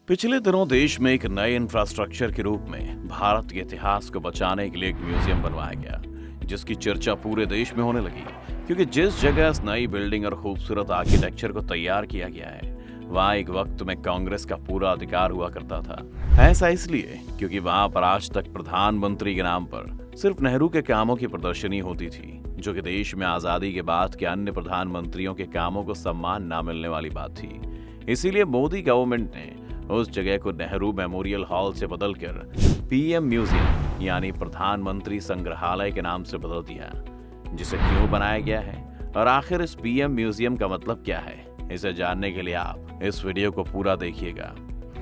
पिछले दिनों देश में एक नए इंफ्रास्ट्रक्चर के रूप में भारत के इतिहास को बचाने के लिए एक म्यूजियम बनवाया गया, जिसकी चर्चा पूरे देश में होने लगी। क्योंकि जिस जगह इस नई बिल्डिंग और खूबसूरत आर्किटेक्चर को तैयार किया गया है, वहाँ एक वक्त में कांग्रेस का पूरा अधिकार हुआ करता था। ऐसा इसलिए क्योंकि वहाँ पर आज तक प्रधानमंत्री के नाम पर सिर्फ नेहरू के कामों की प्रदर्शनी होती थी, जो कि देश में आजादी के बाद के अन्य प्रधानमंत्रियों के कामों को सम्मान न मिलने वाली बात थी। इसीलिए मोदी गवर्नमेंट ने उस जगह को नेहरू मेमोरियल हॉल से बदलकर पीएम म्यूजियम यानी प्रधानमंत्री संग्रहालय के नाम से बदल दिया। जिसे क्यों बनाया गया है और आखिर इस पीएम म्यूजियम का मतलब क्या है, इसे जानने के लिए आप इस वीडियो को पूरा देखिएगा।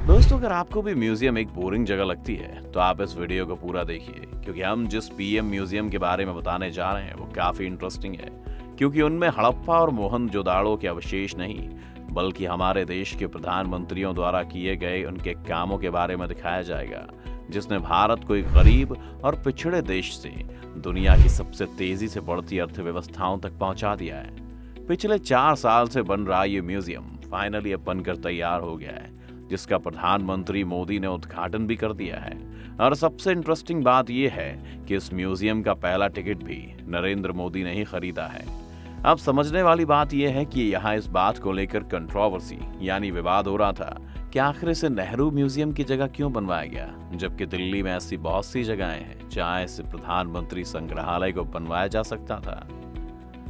दोस्तों, अगर आपको भी म्यूजियम एक बोरिंग जगह लगती है तो आप इस वीडियो को पूरा देखिए, क्योंकि हम जिस पीएम म्यूजियम के बारे में बताने जा रहे हैं वो काफी इंटरेस्टिंग है। क्योंकि उनमें हड़प्पा और मोहनजोदाड़ो के अवशेष नहीं, बल्कि हमारे देश के प्रधानमंत्रियों द्वारा किए गए उनके कामों के बारे में दिखाया जाएगा, जिसने भारत को एक गरीब और पिछड़े देश से दुनिया की सबसे तेजी से बढ़ती अर्थव्यवस्थाओं तक पहुंचा दिया है। पिछले 4 साल से बन रहा ये म्यूजियम फाइनली अब बनकर तैयार हो गया है, जिसका प्रधानमंत्री मोदी ने उद्घाटन भी कर दिया है। और सबसे इंटरेस्टिंग बात यह है कि इस म्यूजियम का पहला टिकट भी नरेंद्र मोदी ने ही खरीदा है। अब समझने वाली बात यह है कि यहाँ इस बात को लेकर कंट्रोवर्सी यानी विवाद हो रहा था कि आखिर इसे नेहरू म्यूजियम की जगह क्यों बनवाया गया, जबकि दिल्ली में ऐसी बहुत सी जगहें हैं जहाँ इसे प्रधानमंत्री संग्रहालय को बनवाया जा सकता था।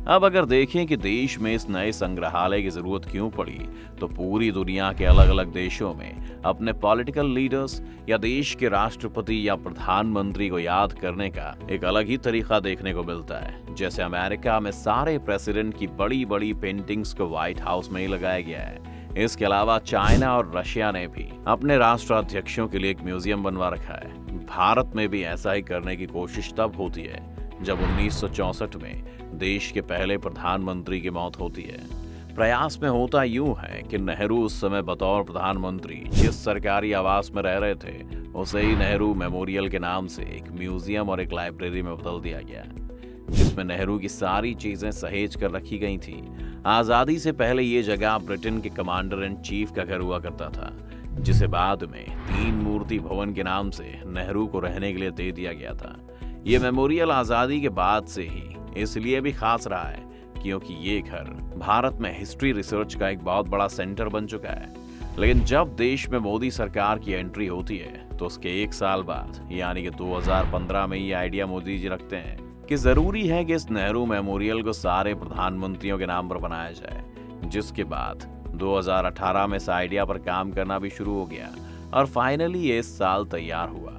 अब अगर देखें कि देश में इस नए संग्रहालय की जरूरत क्यों पड़ी, तो पूरी दुनिया के अलग अलग देशों में अपने पॉलिटिकल लीडर्स या देश के राष्ट्रपति या प्रधानमंत्री को याद करने का एक अलग ही तरीका देखने को मिलता है। जैसे अमेरिका में सारे प्रेसिडेंट की बड़ी बड़ी पेंटिंग्स को व्हाइट हाउस में ही लगाया गया है। इसके अलावा चाइना और रशिया ने भी अपने राष्ट्राध्यक्षों के लिए एक म्यूजियम बनवा रखा है। भारत में भी ऐसा ही करने की कोशिश तब होती है जब 1964 में देश के पहले प्रधानमंत्री की मौत होती है। प्रयास में होता यूं है कि नेहरू उस समय बतौर प्रधानमंत्री जिस सरकारी आवास में रह रहे थे, उसे ही नेहरू मेमोरियल के नाम से एक म्यूजियम और एक लाइब्रेरी में बदल दिया गया, जिसमें नेहरू की सारी चीजें सहेज कर रखी गई थी। आजादी से पहले ये जगह ब्रिटेन के कमांडर इन चीफ का घर हुआ करता था, जिसे बाद में 3 मूर्ति भवन के नाम से नेहरू को रहने के लिए दे दिया गया था। ये मेमोरियल आजादी के बाद से ही इसलिए भी खास रहा है क्योंकि ये घर भारत में हिस्ट्री रिसर्च का एक बहुत बड़ा सेंटर बन चुका है। लेकिन जब देश में मोदी सरकार की एंट्री होती है तो उसके 1 साल बाद यानी कि 2015 में ये आइडिया मोदी जी रखते हैं कि जरूरी है कि इस नेहरू मेमोरियल को सारे प्रधानमंत्रियों के नाम पर बनाया जाए। जिसके बाद 2018 में इस आइडिया पर काम करना भी शुरू हो गया और फाइनली ये इस साल तैयार हुआ।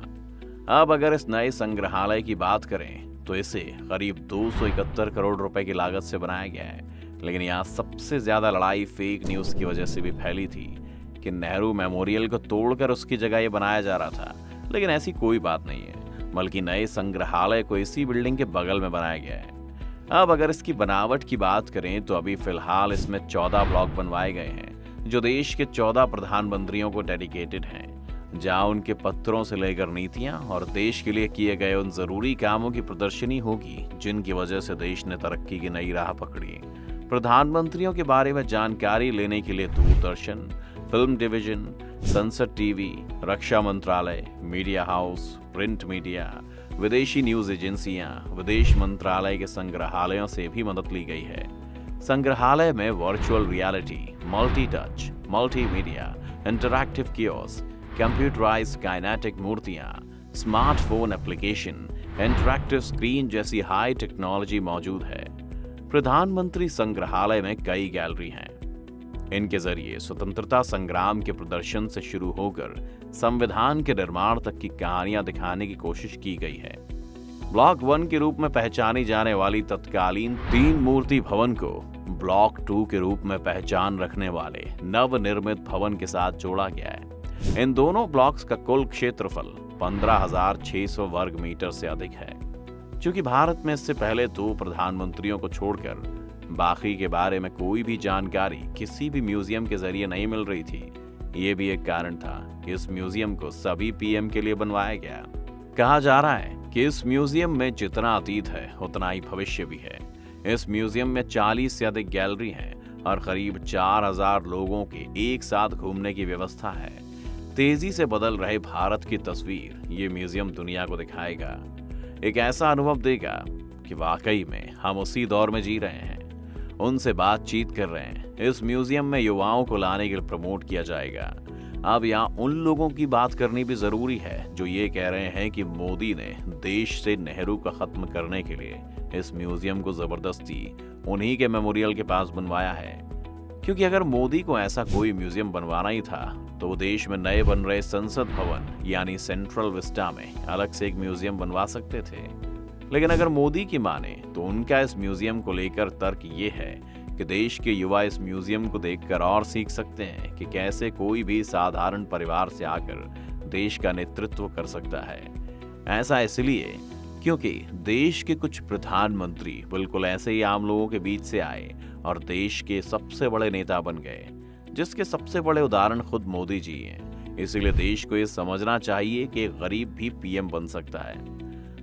अब अगर इस नए संग्रहालय की बात करें तो इसे करीब 271 करोड़ रुपए की लागत से बनाया गया है। लेकिन यहाँ सबसे ज्यादा लड़ाई फेक न्यूज की वजह से भी फैली थी कि नेहरू मेमोरियल को तोड़कर उसकी जगह ये बनाया जा रहा था। लेकिन ऐसी कोई बात नहीं है, बल्कि नए संग्रहालय को इसी बिल्डिंग के बगल में बनाया गया है। अब अगर इसकी बनावट की बात करें तो अभी फिलहाल इसमें 14 ब्लॉक बनवाए गए हैं, जो देश के 14 प्रधानमंत्रियों को डेडिकेटेड हैं, जहाँ उनके पत्रों से लेकर नीतियां और देश के लिए किए गए उन जरूरी कामों की प्रदर्शनी होगी जिनकी वजह से देश ने तरक्की की नई राह पकड़ी। प्रधानमंत्रियों के बारे में जानकारी लेने के लिए दूरदर्शन, फिल्म डिवीजन, संसद टीवी, रक्षा मंत्रालय, मीडिया हाउस, प्रिंट मीडिया, विदेशी न्यूज एजेंसियां, विदेश मंत्रालय के संग्रहालयों से भी मदद ली गई है। संग्रहालय में virtual reality, multi touch, multimedia, interactive kiosk, computerised kinetic मूर्तियां, स्मार्टफोन एप्लीकेशन, इंटरैक्टिव स्क्रीन जैसी हाई टेक्नोलॉजी मौजूद है। प्रधानमंत्री संग्रहालय में कई गैलरी हैं। इनके जरिए स्वतंत्रता संग्राम के प्रदर्शन से शुरू होकर संविधान के निर्माण तक की कहानियां दिखाने की कोशिश की गई है। ब्लॉक 1 के रूप में पहचानी जाने वाली तत्कालीन 3 मूर्ति भवन को ब्लॉक 2 के रूप में पहचान रखने वाले नवनिर्मित भवन के साथ जोड़ा गया है। इन दोनों ब्लॉक्स का कुल क्षेत्रफल 15,600 वर्ग मीटर से अधिक है। चूंकि भारत में इससे पहले 2 प्रधानमंत्रियों को छोड़कर बाकी के बारे में कोई भी जानकारी किसी भी म्यूजियम के जरिए नहीं मिल रही थी, ये भी एक कारण था कि इस म्यूजियम को सभी पीएम के लिए बनवाया गया। कहा जा रहा है कि इस म्यूजियम में जितना अतीत है उतना ही भविष्य भी है। इस म्यूजियम में 40 से अधिक गैलरी हैं और करीब 4,000 लोगों के एक साथ घूमने की व्यवस्था है। तेजी से बदल रहे भारत की तस्वीर ये म्यूजियम दुनिया को दिखाएगा। एक ऐसा अनुभव देगा कि वाकई में हम उसी दौर में जी रहे हैं, उनसे बातचीत कर रहे हैं। इस म्यूजियम में युवाओं को लाने के लिए प्रमोट किया जाएगा। अब यहाँ उन लोगों की बात करनी भी जरूरी है जो ये कह रहे हैं कि मोदी ने देश से नेहरू का खत्म करने के लिए इस म्यूजियम को जबरदस्ती उन्हीं के मेमोरियल के पास बनवाया है। क्योंकि अगर मोदी को ऐसा कोई म्यूजियम बनवाना ही था तो वो देश में नए बन रहे संसद भवन यानी सेंट्रल विस्टा में अलग से एक म्यूजियम बनवा सकते थे। लेकिन अगर मोदी की माने तो उनका इस म्यूजियम को लेकर तर्क ये है कि देश के युवा इस म्यूजियम को देखकर और सीख सकते हैं कि कैसे कोई भी साधारण परिवार से आकर देश का नेतृत्व कर सकता है। ऐसा इसलिए क्योंकि देश के कुछ प्रधानमंत्री बिल्कुल ऐसे ही आम लोगों के बीच से आए और देश के सबसे बड़े नेता बन गए, जिसके सबसे बड़े उदाहरण खुद मोदी जी हैं। इसीलिए देश को ये समझना चाहिए कि एक गरीब भी पीएम बन सकता है।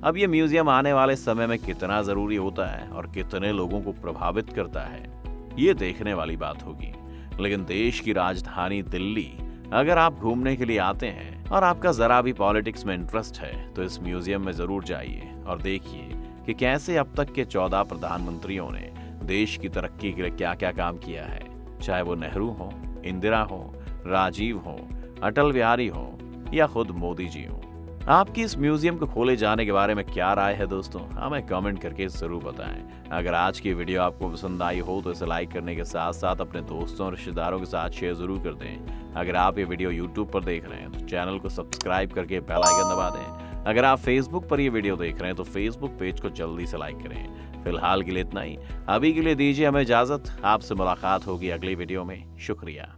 अब ये म्यूजियम आने वाले समय में कितना जरूरी होता है और कितने लोगों को प्रभावित करता है, ये देखने वाली बात होगी। लेकिन देश की राजधानी दिल्ली अगर आप घूमने के लिए आते हैं और आपका जरा भी पॉलिटिक्स में इंटरेस्ट है तो इस म्यूजियम में जरूर जाइए और देखिए कि कैसे अब तक के 14 प्रधानमंत्रियों ने देश की तरक्की के लिए क्या क्या काम किया है, चाहे वो नेहरू हो, इंदिरा हो, राजीव हो, अटल बिहारी हो या खुद मोदी जी हो। आपकी इस म्यूजियम को खोले जाने के बारे में क्या राय है दोस्तों, हमें कमेंट करके जरूर बताएं। अगर आज की वीडियो आपको पसंद आई हो तो इसे लाइक करने के साथ साथ अपने दोस्तों और रिश्तेदारों के साथ शेयर जरूर कर दें। अगर आप ये वीडियो यूट्यूब पर देख रहे हैं तो चैनल को सब्सक्राइब करके बेल आइकन दबा दें। अगर आप फेसबुक पर ये वीडियो देख रहे हैं तो फेसबुक पेज को जल्दी से लाइक करें। फिलहाल के लिए इतना ही, अभी के लिए दीजिए हमें इजाजत। आपसे मुलाकात होगी अगली वीडियो में। शुक्रिया।